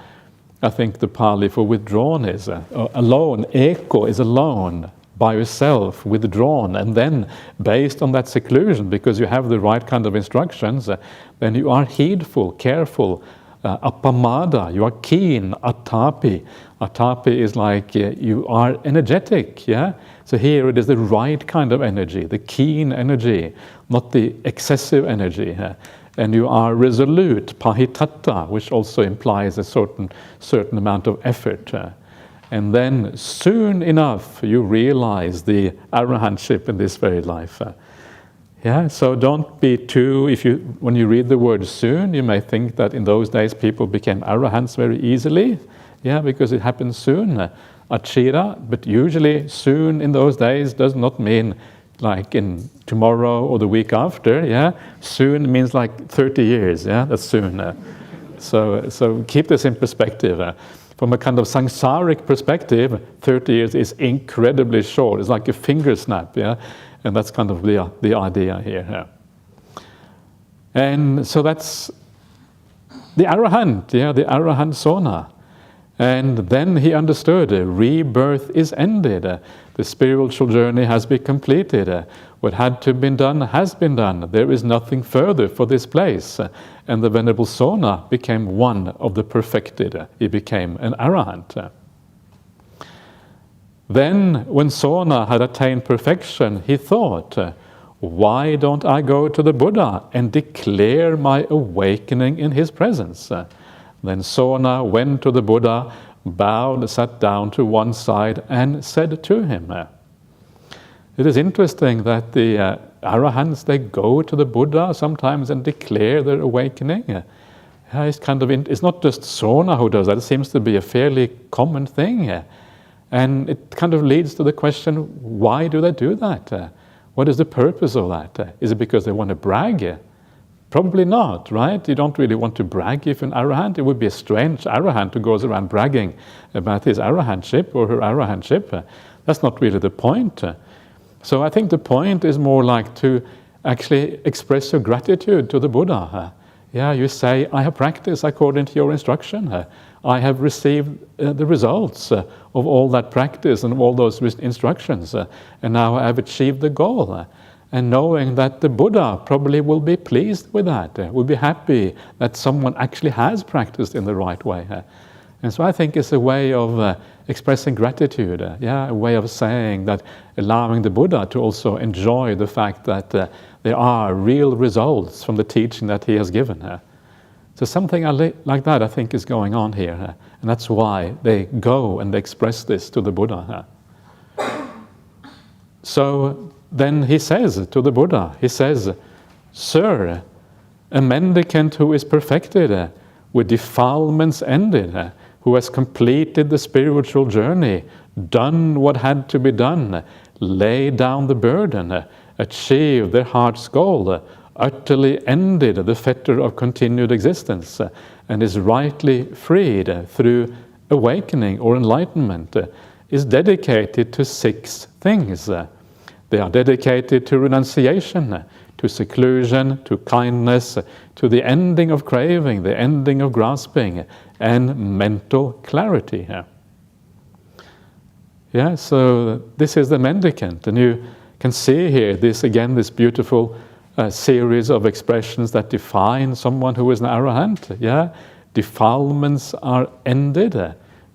Speaker 1: I think the Pali for withdrawn is alone. Eko is alone, by yourself, withdrawn. And then, based on that seclusion, because you have the right kind of instructions, then you are heedful, careful. Appamada, you are keen. Atapi. Atapi is like you are energetic, yeah? So here it is the right kind of energy, the keen energy, not the excessive energy. And you are resolute, pahitatta, which also implies a certain amount of effort. And then soon enough you realize the arahantship in this very life. Yeah, so don't be too, when you read the word soon, you may think that in those days people became arahants very easily. Yeah, because it happened soon. Achira, but usually soon in those days does not mean like in tomorrow or the week after. Yeah, soon means like 30 years. Yeah, that's soon. So keep this in perspective. From a kind of samsaric perspective, 30 years is incredibly short. It's like a finger snap. Yeah. And that's kind of the idea here. Yeah. And so that's the arahant, yeah, the arahant Sona. And then he understood rebirth is ended. The spiritual journey has been completed. What had to be done has been done. There is nothing further for this place. And the Venerable Sona became one of the perfected. He became an arahant. Then, when Sona had attained perfection, he thought, why don't I go to the Buddha and declare my awakening in his presence? Then Sona went to the Buddha, bowed, sat down to one side, and said to him. It is interesting that the arahants, they go to the Buddha sometimes and declare their awakening. It's not just Sona who does that, it seems to be a fairly common thing. And it kind of leads to the question, why do they do that? What is the purpose of that? Is it because they want to brag? Probably not, right? You don't really want to brag if you're an arahant. It would be a strange arahant who goes around bragging about his arahantship or her arahantship. That's not really the point. So I think the point is more like to actually express your gratitude to the Buddha. Yeah, you say, I have practiced according to your instruction. I have received the results of all that practice and all those instructions. And now I have achieved the goal. And knowing that the Buddha probably will be pleased with that, will be happy that someone actually has practiced in the right way. And so I think it's a way of expressing gratitude, a way of saying that, allowing the Buddha to also enjoy the fact that there are real results from the teaching that he has given. So something like that I think is going on here. And that's why they go and they express this to the Buddha. So then he says to the Buddha, he says, Sir, a mendicant who is perfected, with defilements ended, who has completed the spiritual journey, done what had to be done, laid down the burden, achieved their heart's goal, utterly ended the fetter of continued existence, and is rightly freed through awakening or enlightenment, is dedicated to 6 things. They are dedicated to renunciation, to seclusion, to kindness, to the ending of craving, the ending of grasping, and mental clarity. Yeah, so this is the mendicant, and you can see here this beautiful series of expressions that define someone who is an arahant. Yeah, defilements are ended.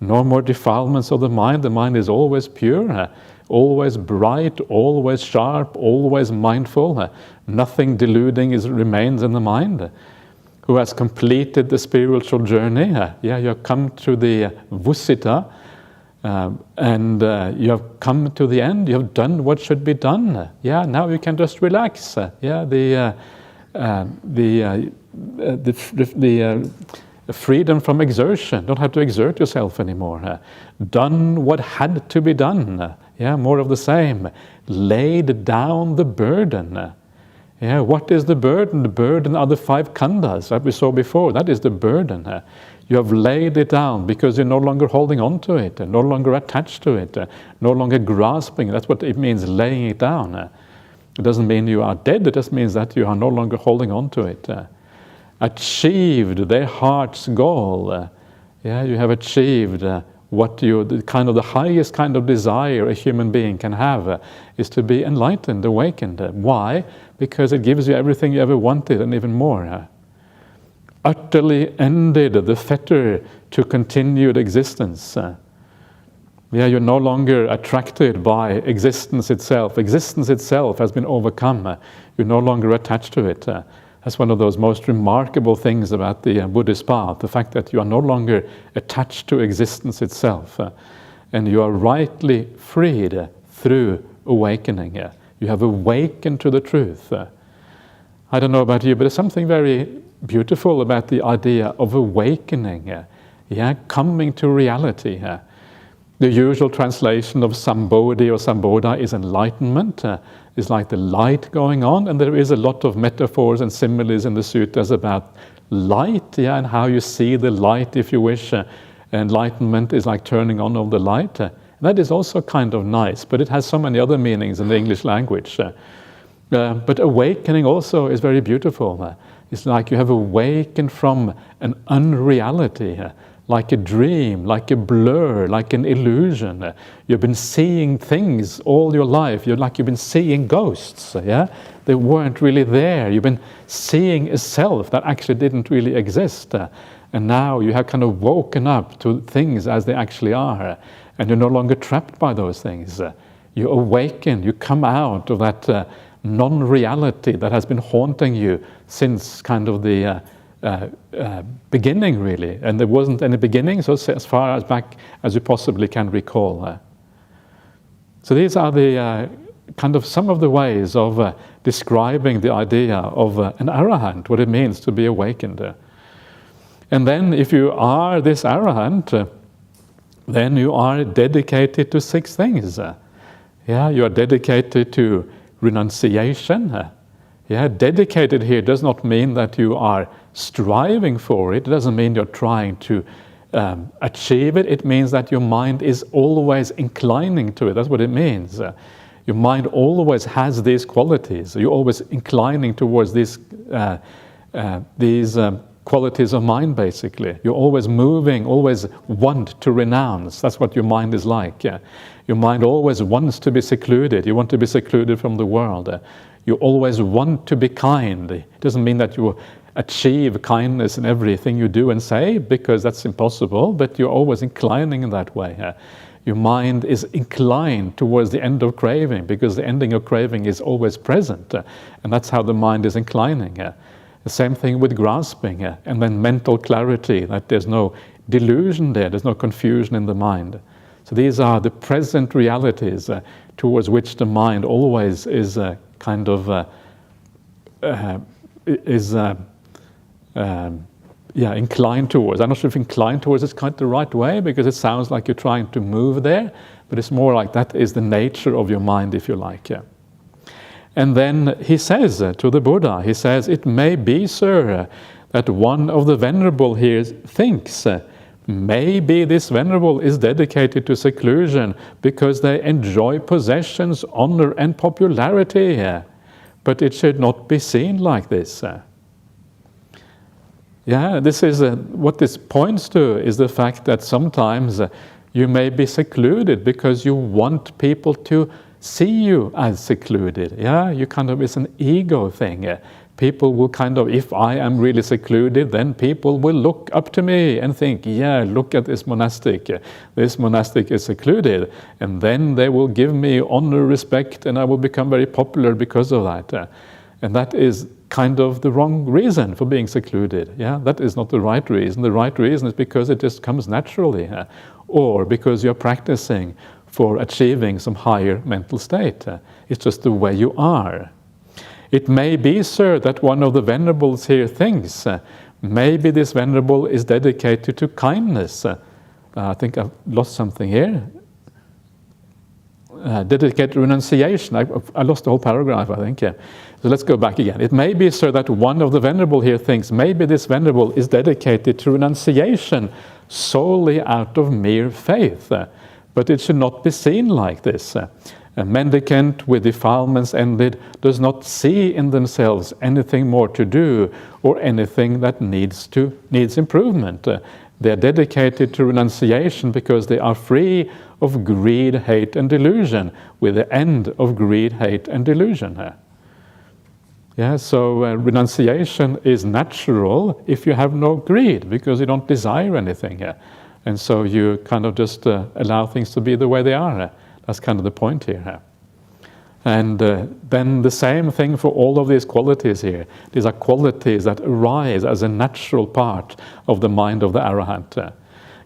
Speaker 1: No more defilements of the mind. The mind is always pure, always bright, always sharp, always mindful. Nothing deluding remains in the mind. Who has completed the spiritual journey. Yeah, you have come to the Vusita, and you have come to the end. You have done what should be done. Yeah, now you can just relax. Yeah, the freedom from exertion. Don't have to exert yourself anymore. Done what had to be done. Yeah, more of the same. Laid down the burden. Yeah, what is the burden? The burden are the 5 khandhas that we saw before. That is the burden. You have laid it down because you're no longer holding on to it, no longer attached to it, no longer grasping. That's what it means, laying it down. It doesn't mean you are dead. It just means that you are no longer holding on to it. Achieved their heart's goal. Yeah, you have achieved what the highest kind of desire a human being can have is to be enlightened, awakened. Why? Because it gives you everything you ever wanted and even more. Utterly ended the fetter to continued existence. Yeah, you're no longer attracted by existence itself. Existence itself has been overcome. You're no longer attached to it. That's one of those most remarkable things about the Buddhist path, the fact that you are no longer attached to existence itself. And you are rightly freed through awakening. You have awakened to the truth. I don't know about you, but there's something very beautiful about the idea of awakening. Coming to reality. The usual translation of Sambodhi or Sambodha is enlightenment. It's like the light going on, and there is a lot of metaphors and similes in the suttas about light, and how you see the light, if you wish. Enlightenment is like turning on of the light. That is also kind of nice, but it has so many other meanings in the English language. But awakening also is very beautiful. It's like you have awakened from an unreality, like a dream, like a blur, like an illusion. You've been seeing things all your life. You've been seeing ghosts. Yeah, they weren't really there. You've been seeing a self that actually didn't really exist, and now you have kind of woken up to things as they actually are, and you're no longer trapped by those things. You awaken. You come out of that non-reality that has been haunting you since kind of the beginning, really. And there wasn't any beginning, so as far as back as you possibly can recall. So these are the kind of some of the ways of describing the idea of an arahant, what it means to be awakened. And then if you are this arahant, then you are dedicated to 6 things. You are dedicated to renunciation. Dedicated here does not mean that you are striving for it. It doesn't mean you're trying to achieve it. It means that your mind is always inclining to it. That's what it means. Your mind always has these qualities. You're always inclining towards these qualities of mind, basically. You're always moving, always want to renounce. That's what your mind is like. Your mind always wants to be secluded. You want to be secluded from the world. You always want to be kind. It doesn't mean that you achieve kindness in everything you do and say, because that's impossible, but you're always inclining in that way. Your mind is inclined towards the end of craving, because the ending of craving is always present, and that's how the mind is inclining. The same thing with grasping, and then mental clarity, that there's no delusion there's no confusion in the mind. So these are the present realities towards which the mind always is inclined towards. I'm not sure if inclined towards is kind of the right way, because it sounds like you're trying to move there, but it's more like that is the nature of your mind, if you like. And then he says to the Buddha, he says, "It may be, sir, that one of the venerable here thinks maybe this venerable is dedicated to seclusion because they enjoy possessions, honor, and popularity. But it should not be seen like this." Yeah, this is what this points to is the fact that sometimes you may be secluded because you want people to see you as secluded. Yeah, you kind of, it's an ego thing. People will kind of, if I am really secluded, then people will look up to me and think, yeah, look at this monastic. This monastic is secluded. And then they will give me honor, respect, and I will become very popular because of that. And that is kind of the wrong reason for being secluded. Yeah, that is not the right reason. The right reason is because it just comes naturally, or because you're practicing for achieving some higher mental state. It's just the way you are. It may be, sir, that one of the venerables here thinks maybe this venerable is dedicated to kindness. I think I've lost something here. Dedicated to renunciation. I lost the whole paragraph, I think. Yeah. So let's go back again. It may be, sir, that one of the venerable here thinks maybe this venerable is dedicated to renunciation solely out of mere faith. But it should not be seen like this. A mendicant with defilements ended does not see in themselves anything more to do or anything that needs improvement. They are dedicated to renunciation because they are free of greed, hate, and delusion, with the end of greed, hate, and delusion. Yeah, so renunciation is natural if you have no greed, because you don't desire anything. And so you kind of just allow things to be the way they are. That's kind of the point here. And then the same thing for all of these qualities here. These are qualities that arise as a natural part of the mind of the arahant.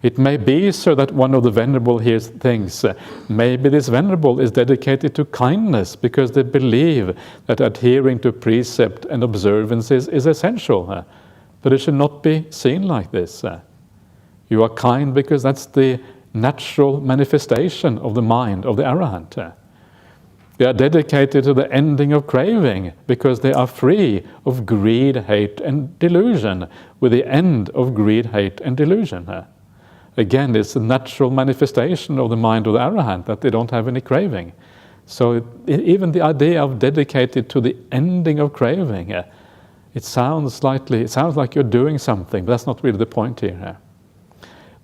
Speaker 1: It may be so that one of the venerable here thinks maybe this venerable is dedicated to kindness because they believe that adhering to precept and observances is essential. But it should not be seen like this. You are kind because that's the natural manifestation of the mind of the arahant. They are dedicated to the ending of craving because they are free of greed, hate, and delusion, with the end of greed, hate, and delusion. Again, it's a natural manifestation of the mind of the arahant that they don't have any craving. So even the idea of dedicated to the ending of craving, it sounds like you're doing something, but that's not really the point here.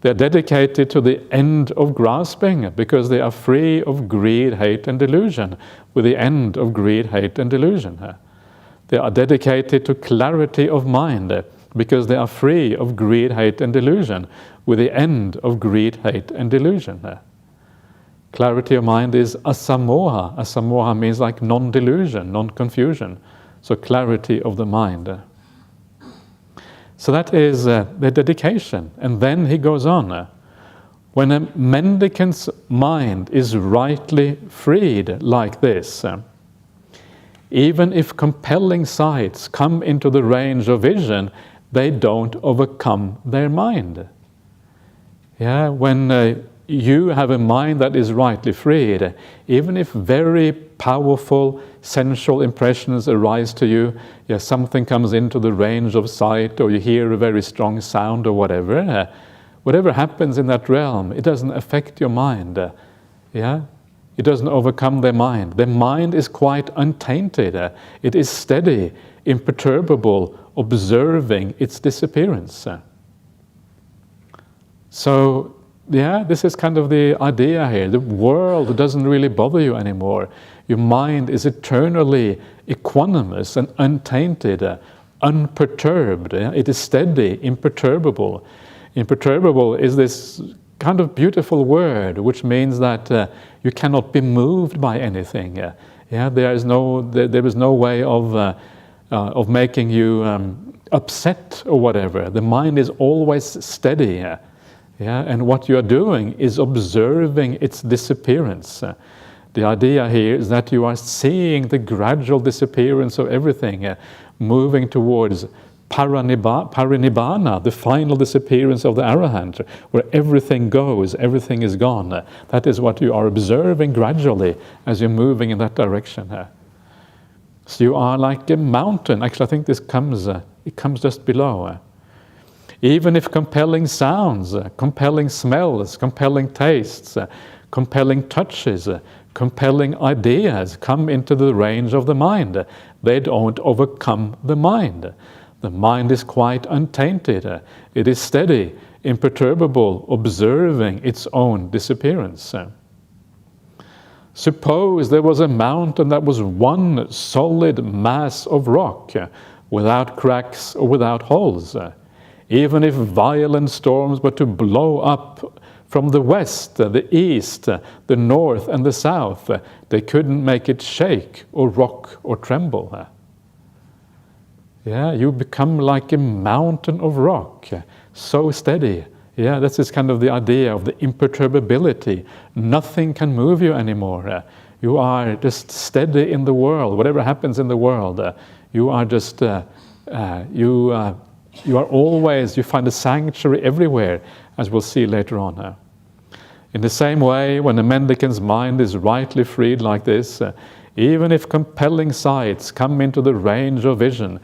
Speaker 1: They're dedicated to the end of grasping because they are free of greed, hate, and delusion, with the end of greed, hate, and delusion. They are dedicated to clarity of mind because they are free of greed, hate, and delusion, with the end of greed, hate, and delusion. Clarity of mind is asamoha. Asamoha means like non-delusion, non-confusion. So clarity of the mind. So that is the dedication. And then he goes on. When a mendicant's mind is rightly freed like this, even if compelling sights come into the range of vision, they don't overcome their mind. Yeah, when you have a mind that is rightly freed, even if very powerful sensual impressions arise to you, something comes into the range of sight, or you hear a very strong sound, or whatever happens in that realm, it doesn't affect your mind. It doesn't overcome their mind. Their mind is quite untainted. It is steady, imperturbable, observing its disappearance. So, this is kind of the idea here. The world doesn't really bother you anymore. Your mind is eternally equanimous and untainted, unperturbed. It is steady, imperturbable. Imperturbable is this kind of beautiful word, which means that you cannot be moved by anything. There is no way of making you upset or whatever. The mind is always steady. And what you are doing is observing its disappearance. The idea here is that you are seeing the gradual disappearance of everything, moving towards parinibbana, the final disappearance of the arahant, where everything goes, everything is gone. That is what you are observing gradually as you're moving in that direction. So you are like a mountain. Actually, I think this comes, it comes just below. Even if compelling sounds, compelling smells, compelling tastes, compelling touches, compelling ideas come into the range of the mind, they don't overcome the mind. The mind is quite untainted. It is steady, imperturbable, observing its own disappearance. Suppose there was a mountain that was one solid mass of rock, without cracks or without holes. Even if violent storms were to blow up from the west, the east, the north, and the south, they couldn't make it shake or rock or tremble. Yeah, you become like a mountain of rock, so steady. Yeah, that's just kind of the idea of the imperturbability. Nothing can move you anymore. You are just steady in the world. Whatever happens in the world, you are just, you are always, you find a sanctuary everywhere, as we'll see later on. In the same way, when a mendicant's mind is rightly freed like this, even if compelling sights come into the range of vision,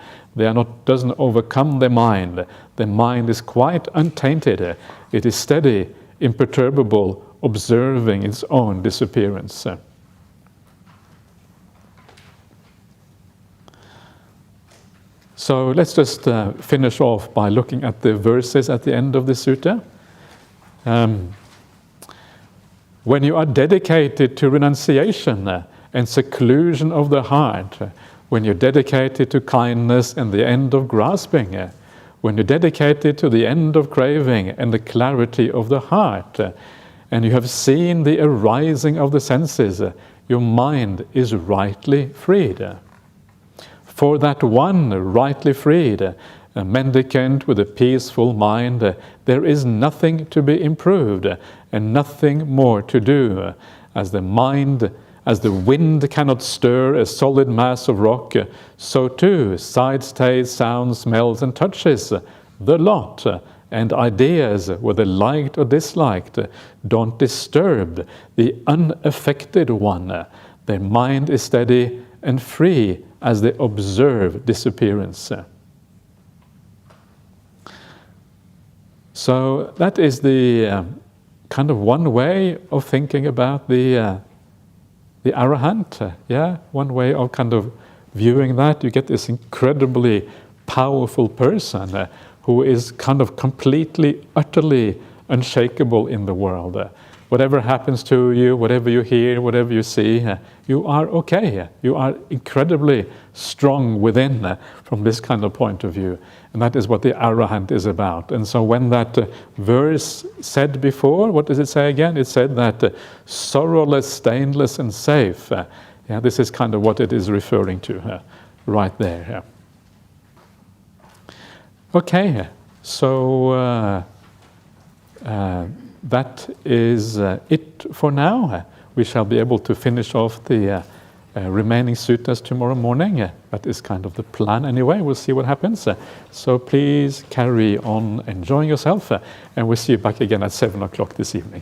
Speaker 1: doesn't overcome their mind. The mind is quite untainted. It is steady, imperturbable, observing its own disappearance. So let's just finish off by looking at the verses at the end of the sutta. When you are dedicated to renunciation and seclusion of the heart, when you're dedicated to kindness and the end of grasping, when you're dedicated to the end of craving and the clarity of the heart, and you have seen the arising of the senses, your mind is rightly freed. For that one rightly freed, a mendicant with a peaceful mind, there is nothing to be improved and nothing more to do. As the wind cannot stir a solid mass of rock, so too sights, tastes, sounds, smells, and touches, the lot, and ideas, whether liked or disliked, don't disturb the unaffected one. Their mind is steady and free as they observe disappearance. So that is the kind of one way of thinking about the arahant. Yeah, one way of kind of viewing that. You get this incredibly powerful person who is kind of completely, utterly unshakable in the world. Whatever happens to you, whatever you hear, whatever you see, you are okay. You are incredibly strong within from this kind of point of view. And that is what the arahant is about. And so when that verse said before, what does it say again? It said that sorrowless, stainless, and safe. Yeah, this is kind of what it is referring to right there. Okay, so that is it for now. We shall be able to finish off the remaining suttas tomorrow morning. That is kind of the plan anyway. We'll see what happens. So please carry on enjoying yourself, and we'll see you back again at 7 o'clock this evening.